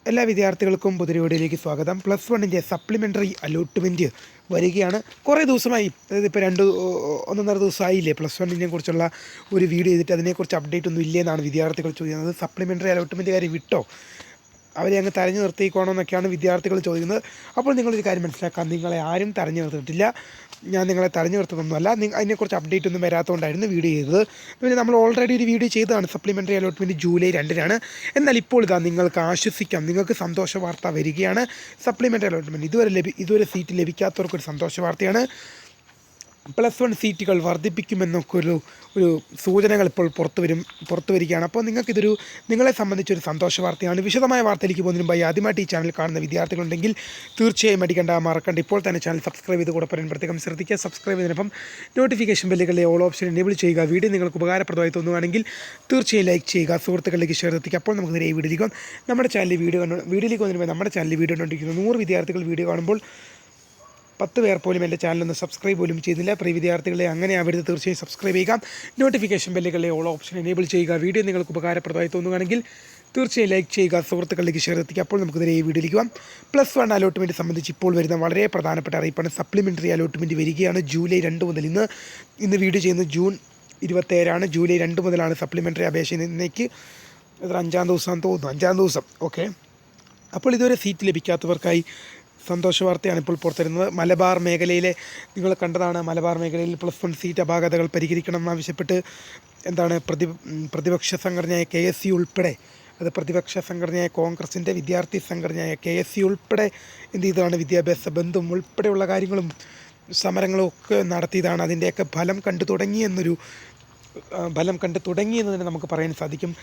എല്ലാ വിദ്യാർത്ഥികൾക്കും പുതിയ വീഡിയോയിലേക്ക് സ്വാഗതം. പ്ലസ് വണ്ണിൻ്റെ സപ്ലിമെൻ്ററി അലോട്ട്മെൻറ്റ് വരികയാണ്. കുറേ ദിവസമായി, അതായത് ഇപ്പോൾ ഒന്നൊന്നര ദിവസമായില്ലേ പ്ലസ് വണ്ണിനെ കുറിച്ചുള്ള ഒരു വീഡിയോ ചെയ്തിട്ട് അതിനെക്കുറിച്ച് അപ്ഡേറ്റ് ഒന്നും ഇല്ലേന്നാണ് വിദ്യാർത്ഥികൾ ചോദിക്കുന്നത്. സപ്ലിമെൻ്ററി അലോട്ട്മെൻറ്റ് കാര്യം വിട്ടോ, അവരെ അങ്ങ് തരഞ്ഞു നിർത്തിക്കോണോ എന്നൊക്കെയാണ് വിദ്യാർത്ഥികൾ ചോദിക്കുന്നത്. അപ്പോൾ നിങ്ങളൊരു കാര്യം മനസ്സിലാക്കാം, നിങ്ങളെ ആരും തരഞ്ഞു നിർത്തിയിട്ടില്ല. ഞാൻ നിങ്ങളെ തരഞ്ഞു നിർത്തുന്നൊന്നുമല്ല. അതിനെക്കുറിച്ച് അപ്ഡേറ്റ് ഒന്നും വരാത്തതുകൊണ്ടായിരുന്നു വീഡിയോ ചെയ്തത്. പിന്നെ നമ്മൾ ഓൾറെഡി ഒരു വീഡിയോ ചെയ്തതാണ്. സപ്ലിമെൻ്ററി അലോട്ട്മെൻറ്റ് ജൂലൈ 2-നാണ്. എന്നാൽ ഇപ്പോൾ ഇതാ നിങ്ങൾക്ക് ആശ്വസിക്കാം, നിങ്ങൾക്ക് സന്തോഷ വാർത്ത വരികയാണ്. സപ്ലിമെൻ്ററി അലോട്ട്മെൻറ്റ് ഇതുവരെ സീറ്റ് ലഭിക്കാത്തവർക്കൊരു സന്തോഷ വാർത്തയാണ്. പ്ലസ് വൺ സീറ്റുകൾ വർദ്ധിപ്പിക്കുമെന്നൊക്കെ ഒരു സൂചനകൾ ഇപ്പോൾ പുറത്തു വരികയാണ്. അപ്പോൾ നിങ്ങളെ സംബന്ധിച്ചൊരു സന്തോഷ വാർത്തയാണ്. വിശദമായ വാർത്തയിലേക്ക് പോകുന്നതിന് മുമ്പായി ആദ്യമായിട്ട് ഈ ചാനൽ കാണുന്ന വിദ്യാർത്ഥികളുണ്ടെങ്കിൽ തീർച്ചയായും മറക്കണ്ട, ഇപ്പോൾ തന്നെ ചാനൽ സബ്സ്ക്രൈബ് ചെയ്ത് കൂടെ പറയാൻ പ്രത്യേകം ശ്രദ്ധിക്കുക. സബ്സ്ക്രൈബ് ചെയ്തതിനൊപ്പം നോട്ടിഫിക്കേഷൻ ബെല്ലുകളിലെ ഓൾ ഓപ്ഷൻ എനേബിൾ ചെയ്യുക. വീഡിയോ നിങ്ങൾക്ക് ഉപകാരപ്രദമായി തോന്നുകയാണെങ്കിൽ തീർച്ചയായും ലൈക്ക് ചെയ്യുക, സുഹൃത്തുക്കളിലേക്ക് ഷെയർ എത്തിക്കുക. അപ്പോൾ നമുക്ക് നേരെ വീഡിയോയിലേക്ക് നമ്മുടെ ചാനലിൽ വീഡിയോയിലേക്ക് വന്നിരുമ്പോൾ നമ്മുടെ ചാനലിൽ വീഡിയോ കണ്ടുകൊണ്ടിരിക്കുന്ന 100 വിദ്യാർത്ഥികൾ വീഡിയോ കാണുമ്പോൾ 10 പേർ പോലും എൻ്റെ ചാനലൊന്ന് സബ്സ്ക്രൈബ് പോലും ചെയ്തില്ല. പ്രിയ വിദ്യാർത്ഥികളെ അങ്ങനെ അവരുടെ തീർച്ചയായും സബ്സ്ക്രൈബ് ചെയ്യുക. നോട്ടിഫിക്കേഷൻ ബെല്ലുകളിലെ ഓൾ ഓപ്ഷൻ എനേബിൾ ചെയ്യുക. വീഡിയോ നിങ്ങൾക്ക് ഉപകാരപ്രദമായി തോന്നുകയാണെങ്കിൽ തീർച്ചയായും ലൈക്ക് ചെയ്യുക, സുഹൃത്തുക്കളിലേക്ക് ഷെയർ എത്തിക്കുക. അപ്പോൾ നമുക്ക് നേരെ ഈ വീഡിയോയിലേക്ക് പോകാം. പ്ലസ് വൺ അലോട്ട്മെൻറ്റ് സംബന്ധിച്ച് ഇപ്പോൾ വരുന്ന വളരെ പ്രധാനപ്പെട്ട അറിയിപ്പാണ്. സപ്ലിമെൻ്ററി അലോട്ട്മെൻറ്റ് വരികയാണ് ജൂലൈ 2 മുതൽ. ഇന്ന് വീഡിയോ ചെയ്യുന്നത് ജൂൺ 27 ജൂലൈ 2 മുതലാണ് സപ്ലിമെൻ്ററി അപേക്ഷ. ഇന്നേക്ക് 5-ാം ദിവസം തോന്നുന്നു, 5-ാം ദിവസം. ഓക്കെ, അപ്പോൾ ഇതുവരെ സീറ്റ് ലഭിക്കാത്തവർക്കായി സന്തോഷ വാർത്തയാണ് ഇപ്പോൾ പുറത്തുവരുന്നത്. മലബാർ മേഖലയിലെ നിങ്ങൾ കണ്ടതാണ്, മലബാർ മേഖലയിൽ പ്ലസ് വൺ സീറ്റ് അപാകതകൾ പരിഹരിക്കണം എന്നാവശ്യപ്പെട്ട് പ്രതിപക്ഷ സംഘടനയായ KSU ഉൾപ്പെടെ, അത് പ്രതിപക്ഷ സംഘടനയായ കോൺഗ്രസിൻ്റെ വിദ്യാർത്ഥി സംഘടനയായ KSU ഉൾപ്പെടെ എന്ത് ചെയ്തതാണ്, വിദ്യാഭ്യാസ ബന്ധം ഉൾപ്പെടെയുള്ള കാര്യങ്ങളും സമരങ്ങളും ഒക്കെ നടത്തിയതാണ്. അതിൻ്റെയൊക്കെ ഫലം കണ്ടു തുടങ്ങിയെന്ന് നമുക്ക് പറയാൻ സാധിക്കും.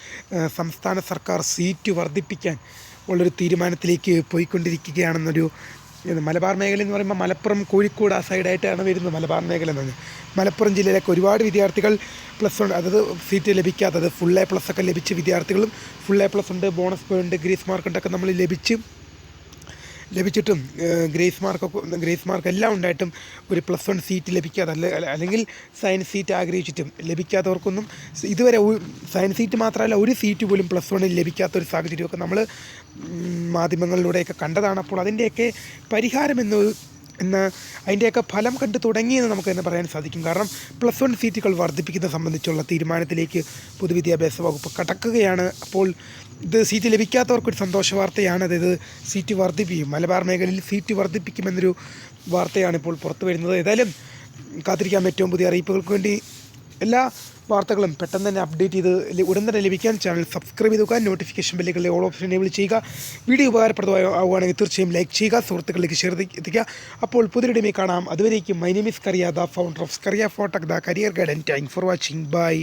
സംസ്ഥാന സർക്കാർ സീറ്റ് വർദ്ധിപ്പിക്കാൻ ഉള്ളൊരു തീരുമാനത്തിലേക്ക് പോയിക്കൊണ്ടിരിക്കുകയാണെന്നൊരു മലബാർ മേഖല എന്ന് പറയുമ്പോൾ മലപ്പുറം, കോഴിക്കോട് ആ സൈഡായിട്ടാണ് വരുന്നത്. മലബാർ മേഖല എന്ന് പറഞ്ഞാൽ മലപ്പുറം ജില്ലയിലേക്ക് ഒരുപാട് വിദ്യാർത്ഥികൾ പ്ലസ് വൺ, അതായത് സീറ്റ് ലഭിക്കാത്തത് ഫുൾ A+ ഒക്കെ ലഭിച്ച വിദ്യാർത്ഥികളും ഫുൾ A+ ഉണ്ട്, ബോണസ് പോയിൻ്റ്, ഗ്രേസ് മാർക്കുണ്ടൊക്കെ നമ്മൾ ലഭിച്ചിട്ടും ഗ്രേസ് മാർക്ക് എല്ലാം ഉണ്ടായിട്ടും ഒരു പ്ലസ് വൺ സീറ്റ് ലഭിക്കാതെ, അല്ലെങ്കിൽ സയൻസ് സീറ്റ് ആഗ്രഹിച്ചിട്ടും ലഭിക്കാത്തവർക്കൊന്നും ഇതുവരെ സയൻസ് സീറ്റ് മാത്രമല്ല ഒരു സീറ്റ് പോലും പ്ലസ് വണ്ണിൽ ലഭിക്കാത്തൊരു സാഹചര്യമൊക്കെ നമ്മൾ മാധ്യമങ്ങളിലൂടെയൊക്കെ കണ്ടതാണ്. അപ്പോൾ അതിൻ്റെയൊക്കെ പരിഹാരം അതിൻ്റെയൊക്കെ ഫലം കണ്ടു തുടങ്ങിയെന്ന് നമുക്ക് തന്നെ പറയാൻ സാധിക്കും. കാരണം പ്ലസ് വൺ സീറ്റുകൾ വർദ്ധിപ്പിക്കുന്നത് സംബന്ധിച്ചുള്ള തീരുമാനത്തിലേക്ക് പൊതുവിദ്യാഭ്യാസ വകുപ്പ് കടക്കുകയാണ്. അപ്പോൾ ഇത് സീറ്റ് ലഭിക്കാത്തവർക്കൊരു സന്തോഷ വാർത്തയാണ്. അതായത് സീറ്റ് വർദ്ധിപ്പിക്കും, മലബാർ മേഖലയിൽ സീറ്റ് വർദ്ധിപ്പിക്കുമെന്നൊരു വാർത്തയാണ് ഇപ്പോൾ പുറത്തു വരുന്നത്. ഏതായാലും കാത്തിരിക്കാൻ ഏറ്റവും പുതിയ അറിയിപ്പുകൾക്ക് വേണ്ടി എല്ലാ വാർത്തകളും പെട്ടെന്ന് തന്നെ അപ്ഡേറ്റ് ചെയ്ത് ഉടൻ തന്നെ ലഭിക്കാൻ ചാനൽ സബ്സ്ക്രൈബ് ചെയ്തുക. നോട്ടിഫിക്കേഷൻ ബെല്ലുകളിലെ ഓൾ ഓപ്ഷൻ എനേബിൾ ചെയ്യുക. വീഡിയോ ഉപകാരപ്രദമാവുകയാണെങ്കിൽ തീർച്ചയായും ലൈക്ക് ചെയ്യുക, സുഹൃത്തുക്കളിലേക്ക് ഷെയർ എത്തിക്കുക. അപ്പോൾ പുതിയ വീഡിയോ കാണാം. അതുവരേക്കും my name is Kariya, the founder of Kariya Photak, the career guide, and thank for watching. By.